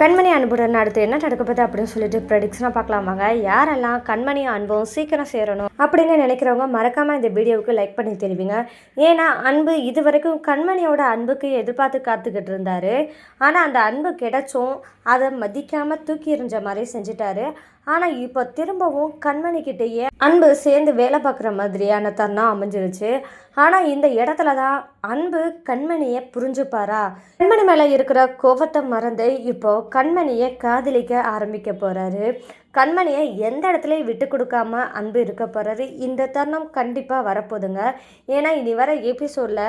கண்மணி அன்புடன் அடுத்து என்ன நடக்கப்போகுது அப்படின்னு சொல்லிட்டு ப்ரெடிக்ஷனாக பார்க்கலாமாங்க. யாரெல்லாம் கண்மணி அன்பும் சீக்கிரம் சேரணும் அப்படின்னு நினைக்கிறவங்க மறக்காமல் இந்த வீடியோவுக்கு லைக் பண்ணி தெரிவிங்க. ஏன்னா அன்பு இது வரைக்கும் கண்மணியோட அன்புக்கு எதிர்பார்த்து காத்துக்கிட்டு இருந்தாரு. ஆனால் அந்த அன்பு கிடைச்சும் அதை மதிக்காமல் தூக்கி எறிஞ்ச மாதிரி செஞ்சிட்டாரு. ஆனால் இப்போ திரும்பவும் கண்மணிக்கிட்டேயே அன்பு சேர்ந்து வேலை பார்க்குற மாதிரியான தருணம் அமைஞ்சிருச்சு. ஆனால் இந்த இடத்துல தான் அன்பு கண்மணியை புரிஞ்சுப்பாரா? கண்மணி மேலே இருக்கிற கோபத்தை மறந்து இப்போ கண்மணியை காதலிக்க ஆரம்பிக்க போகிறாரு. கண்மணியை எந்த இடத்துலையும் விட்டு கொடுக்காம அன்பு இருக்க போகிறாரு. இந்த தருணம் கண்டிப்பாக வரப்போகுதுங்க. ஏன்னா இனி வர எபிசோடில்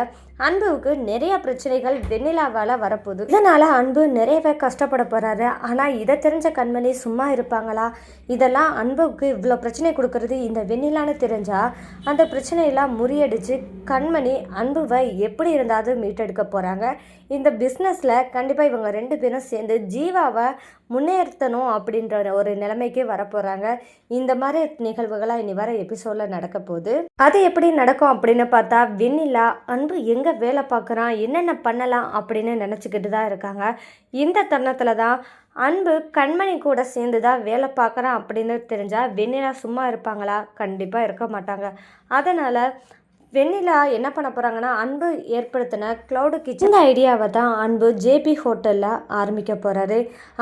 அன்புவுக்கு நிறைய பிரச்சனைகள் வெண்ணிலாவால் வரப்போகுது. இதனால் அன்பு நிறையவே கஷ்டப்பட போகிறாரு. ஆனால் இதை தெரிஞ்ச கண்மணி சும்மா இருப்பாங்களா? இதெல்லாம் அன்புவுக்கு இவ்வளோ பிரச்சனை கொடுக்கறது இந்த வெண்ணிலான்னு தெரிஞ்சால் அந்த பிரச்சனையெல்லாம் முறியடிச்சு கண்மணி அன்புவை எப்படி இருந்தாவது மீட்டெடுக்க போகிறாங்க. இந்த பிஸ்னஸில் கண்டிப்பாக இவங்க ரெண்டு பேரும் சேர்ந்து ஜீவாவை முன்னேற்றணும் அப்படின்ற ஒரு நிலைமைக்கு வரப்போகிறாங்க. இந்த மாதிரி நிகழ்வுகளாக இனி வர எபிசோடில் நடக்க போகுது. அது எப்படி நடக்கும் அப்படின்னு பார்த்தா வெண்ணிலா அன்பு எங்கே வேலை பார்க்குறான், என்னென்ன பண்ணலாம் அப்படின்னு நினச்சிக்கிட்டு தான் இருக்காங்க. இந்த தருணத்தில் தான் அன்பு கண்மணி கூட சேர்ந்து தான் வேலை பார்க்குறான் அப்படின்னு தெரிஞ்சால் வெண்ணிலா சும்மா இருப்பாங்களா? கண்டிப்பாக இருக்க மாட்டாங்க. அதனால் வெண்ணிலா என்ன பண்ண போகிறாங்கன்னா அன்பு ஏற்படுத்தின க்ளவுடு கிச்சன் ஐடியாவை தான் அன்பு ஜேபி ஹோட்டலில் ஆரம்பிக்க போகிறாரு.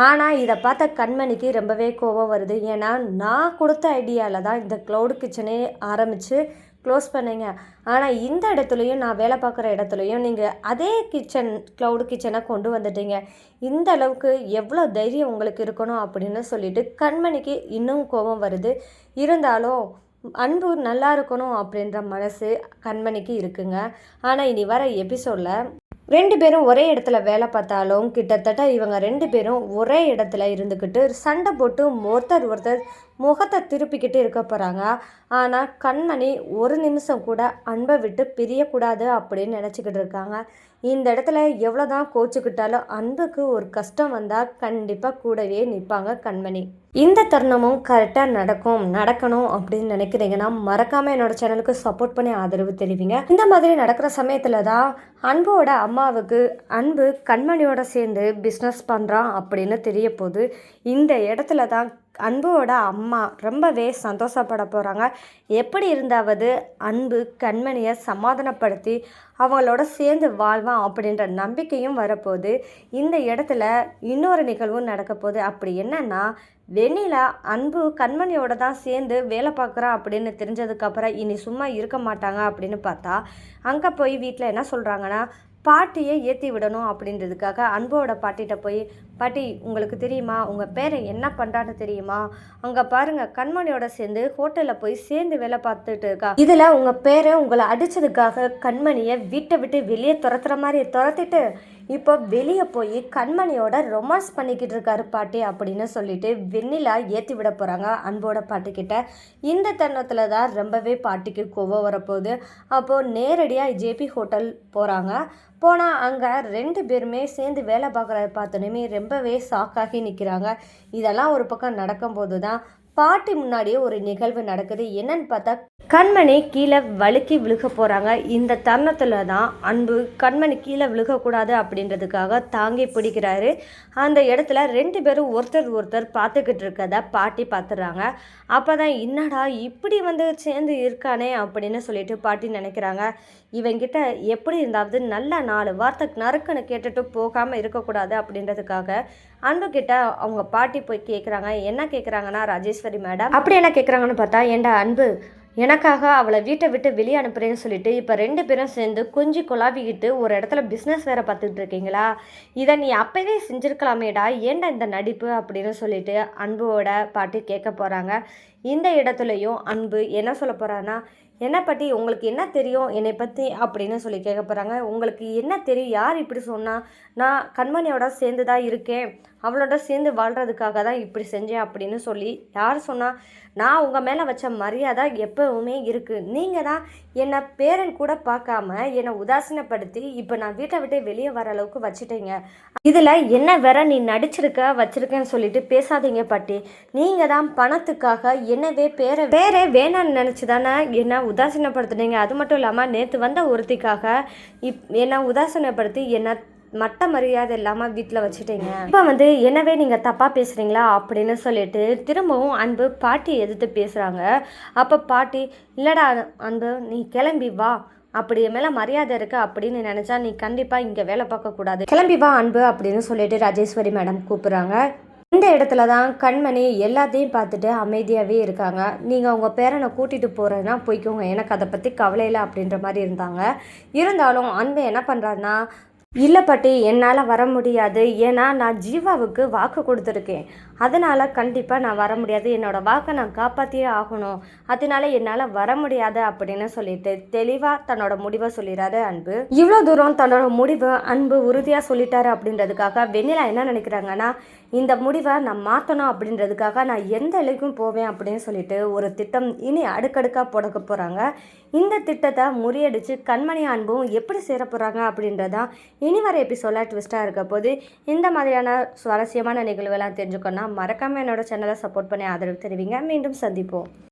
ஆனால் இதை பார்த்த கண்மணிக்கு ரொம்பவே கோபம் வருது. ஏன்னா நான் கொடுத்த ஐடியாவில் தான் இந்த க்ளவுடு கிச்சனே ஆரம்பித்து க்ளோஸ் பண்ணிங்க. ஆனால் இந்த இடத்துலையும் நான் வேலை பார்க்குற இடத்துலையும் நீங்கள் அதே க்ளவுடு கிச்சனை கொண்டு வந்துட்டீங்க. இந்த அளவுக்கு எவ்வளோ தைரியம் உங்களுக்கு இருக்கணும் அப்படின்னு சொல்லிட்டு கண்மணிக்கு இன்னும் கோபம் வருது. இருந்தாலும் அன்பு நல்லா இருக்கணும் அப்படின்ற மனசு கண்மணிக்கு இருக்குங்க. ஆனால் இனி வர எபிசோடில் ரெண்டு பேரும் ஒரே இடத்துல வேலை பார்த்தாலும் கிட்டத்தட்ட இவங்க ரெண்டு பேரும் ஒரே இடத்துல இருந்துக்கிட்டு சண்டை போட்டு ஒருத்தர் முகத்தை திருப்பிக்கிட்டு இருக்க போகிறாங்க. ஆனால் கண்மணி ஒரு நிமிஷம் கூட அன்பை விட்டு பிரியக்கூடாது அப்படின்னு நினச்சிக்கிட்டு இருக்காங்க. இந்த இடத்துல எவ்வளோ தான் கோச்சுக்கிட்டாலும் அன்புக்கு ஒரு கஷ்டம் வந்தால் கண்டிப்பாக கூடவே நிற்பாங்க கண்மணி. இந்த தருணமும் கரெக்டாக நடக்கணும் அப்படின்னு நினைக்கிறீங்கன்னா மறக்காமல் என்னோடய சேனலுக்கு சப்போர்ட் பண்ணி ஆதரவு தெரிவிங்க. இந்த மாதிரி நடக்கிற சமயத்தில் தான் அன்போட அம்மாவுக்கு அன்பு கண்மணியோட சேர்ந்து பிஸ்னஸ் பண்ணுறான் அப்படின்னு தெரிய போகுது. இந்த இடத்துல தான் அன்போட அம்மா ரொம்பவே சந்தோஷப்பட போகிறாங்க. எப்படி இருந்தாவது அன்பு கண்மணியை சமாதானப்படுத்தி அவங்களோட சேர்ந்து வாழ்வான் அப்படின்ற நம்பிக்கையும் வரப்போகுது. இந்த இடத்துல இன்னொரு நிகழ்வும் நடக்க போகுது. அப்படி என்னன்னா வெண்ணிலா அன்பு கண்மணியோட தான் சேர்ந்து வேலை பார்க்குறான் அப்படின்னு தெரிஞ்சதுக்கப்புறம் இனி சும்மா இருக்க மாட்டாங்க அப்படின்னு பார்த்தா அங்கே போய் வீட்டில் என்ன சொல்கிறாங்கன்னா பாட்டியை ஏற்றி விடணும் அப்படின்றதுக்காக அன்போட பாட்டிகிட்ட போய் பாட்டி உங்களுக்கு தெரியுமா உங்கள் பேரை என்ன பண்ணுறான்னு தெரியுமா, அங்கே பாருங்கள் கண்மணியோட சேர்ந்து ஹோட்டலில் போய் சேர்ந்து வேலை பார்த்துட்டு இருக்கா, இதில் உங்கள் பேரை உங்களை அடித்ததுக்காக கண்மணியை வீட்டை விட்டு வெளியே துரத்துற மாதிரி துரத்திட்டு இப்போ வெளியே போய் கண்மணியோட ரொமான்ஸ் பண்ணிக்கிட்டு இருக்காரு பாட்டி அப்படின்னு சொல்லிட்டு வெண்ணிலா ஏற்றி விட போகிறாங்க அன்போட பாட்டிக்கிட்ட. இந்த தருணத்தில் தான் ரொம்பவே பாட்டிக்கு கோவம் வரப்போகுது. அப்போது நேரடியாக ஜேபி ஹோட்டல் போகிறாங்க. போனால் அங்கே ரெண்டு பேருமே சேர்ந்து வேலை பார்க்குறத பார்த்தோன்னே ரொம்பவே ஷாக்காகி நிற்கிறாங்க. இதெல்லாம் ஒரு பக்கம் நடக்கும்போது தான் பாட்டி முன்னாடியே ஒரு நிகழ்வு நடக்குது. என்னன்னு பார்த்தா கண்மணி கீழே வழுக்கி விழுக போகிறாங்க. இந்த தருணத்தில் தான் அன்பு கண்மணி கீழே விழுகக்கூடாது அப்படின்றதுக்காக தாங்கி பிடிக்கிறாரு. அந்த இடத்துல ரெண்டு பேரும் ஒருத்தர் பார்த்துக்கிட்டு இருக்கத பாட்டி பார்த்துடுறாங்க. அப்போ தான் என்னடா இப்படி சேர்ந்து இருக்கானே அப்படின்னு சொல்லிட்டு பாட்டி நினைக்கிறாங்க. இவங்கிட்ட எப்படி இருந்தாவது நல்ல 4 வார்த்தை நறுக்குன்னு கேட்டுட்டு போகாமல் இருக்கக்கூடாது அப்படின்றதுக்காக அன்புக்கிட்ட அவங்க பாட்டி போய் கேட்குறாங்க. என்ன கேட்குறாங்கன்னா ராஜேஸ்வரி மேடம் அப்படி என்ன கேட்குறாங்கன்னு பார்த்தா ஏண்டா அன்பு எனக்காக அவளை வீட்டை விட்டு வெளியே அனுப்புகிறேன்னு சொல்லிட்டு இப்போ ரெண்டு பேரும் சேர்ந்து கொஞ்சி கொலாவிக்கிட்டு ஒரு இடத்துல பிஸ்னஸ் வேறு பார்த்துக்கிட்டு இருக்கீங்களா, இதை நீ அப்போவே செஞ்சுருக்கலாமேடா, ஏண்டா இந்த நடிப்பு அப்படின்னு சொல்லிட்டு அன்போட பாட்டி கேட்க போகிறாங்க. இந்த இடத்துலையும் அன்பு என்ன சொல்ல போகிறான்னா என்னை பற்றி உங்களுக்கு என்ன தெரியும் என்னை பற்றி அப்படின்னு சொல்லி கேட்க போகிறாங்க. உங்களுக்கு என்ன தெரியும், யார் இப்படி சொன்னால், நான் கண்மணியோட சேர்ந்து தான் இருக்கேன், அவளோட சேர்ந்து வாழ்கிறதுக்காக தான் இப்படி செஞ்சேன் அப்படின்னு சொல்லி யார் சொன்னால், நான் உங்கள் மேலே வச்ச மரியாதை எப்போவுமே இருக்குது, நீங்கள் தான் என்னை பேரன் கூட பார்க்காம என்னை உதாசீனப்படுத்தி இப்போ நான் வீட்டை விட்டு வெளியே வர அளவுக்கு வச்சுட்டீங்க, இதில் என்ன வேற நீ வச்சிருக்கேன்னு சொல்லிட்டு பேசாதீங்க பாட்டி, நீங்கள் தான் பணத்துக்காக என்னவே பேரே வேணான்னு நினச்சி தானே என்னை உதாசீனப்படுத்துனீங்க. அது மட்டும் இல்லாமல் நேற்று வந்த ஒருத்திக்காக என்னை உதாசீனப்படுத்தி என்னை மட்ட மரியாதை இல்லாமல் வீட்டில் வச்சுட்டீங்க. இப்போ என்னவே நீங்கள் தப்பாக பேசுகிறீங்களா அப்படின்னு சொல்லிட்டு திரும்பவும் அன்பு பாட்டியை எதிர்த்து பேசுகிறாங்க. அப்போ பாட்டி, இல்லைடா அன்பு, நீ கிளம்பி வா, அப்படி என் மேலே மரியாதை இருக்குது அப்படின்னு நினச்சா நீ கண்டிப்பாக இங்கே வேலை பார்க்கக்கூடாது, கிளம்பி வா அன்பு அப்படின்னு சொல்லிட்டு ராஜேஸ்வரி மேடம் கூப்பிட்றாங்க. இந்த இடத்துல தான் கண்மணி எல்லாத்தையும் பார்த்துட்டு அமைதியாகவே இருக்காங்க. நீங்கள் உங்கள் பேரனை கூட்டிகிட்டு போகிறதுனா போய்க்கோங்க, எனக்கு அதை பற்றி கவலை இல்லை அப்படின்ற மாதிரி இருந்தாங்க. இருந்தாலும் அன்பு என்ன பண்ணுறாருன்னா, இல்லை பாட்டி, என்னால் வர முடியாது, ஏன்னா நான் ஜீவாவுக்கு வாக்கு கொடுத்துருக்கேன், அதனால் கண்டிப்பாக நான் வர முடியாது, என்னோடய வாக்கை நான் காப்பாற்றியே ஆகணும், அதனால என்னால் வர முடியாது அப்படின்னு சொல்லிட்டு தெளிவாக தன்னோட முடிவை சொல்லிடுறாரு அன்பு. இவ்வளோ தூரம் தன்னோட முடிவை அன்பு உறுதியாக சொல்லிட்டாரு அப்படின்றதுக்காக வெண்ணிலா என்ன நினைக்கிறாங்கன்னா, இந்த முடிவை நான் மாற்றணும் அப்படின்றதுக்காக நான் எந்த இலைக்கும் போவேன் அப்படின்னு சொல்லிட்டு ஒரு திட்டம் இனி அடுக்கடுக்காக போடக்க போகிறாங்க. இந்த திட்டத்தை முறியடித்து கண்மணி அன்பும் எப்படி சேர போகிறாங்க அப்படின்றதான் இனி வர எபிசோடில் ட்விஸ்ட்டாக இருக்க போது. இந்த மாதிரியான சுவாரஸ்யமான நிகழ்வுகள்லாம் தெரிஞ்சுக்கணும்னா மறக்காமல் என்னோட சேனலை சப்போர்ட் பண்ணி ஆதரவு தெரிவிங்க. மீண்டும் சந்திப்போம்.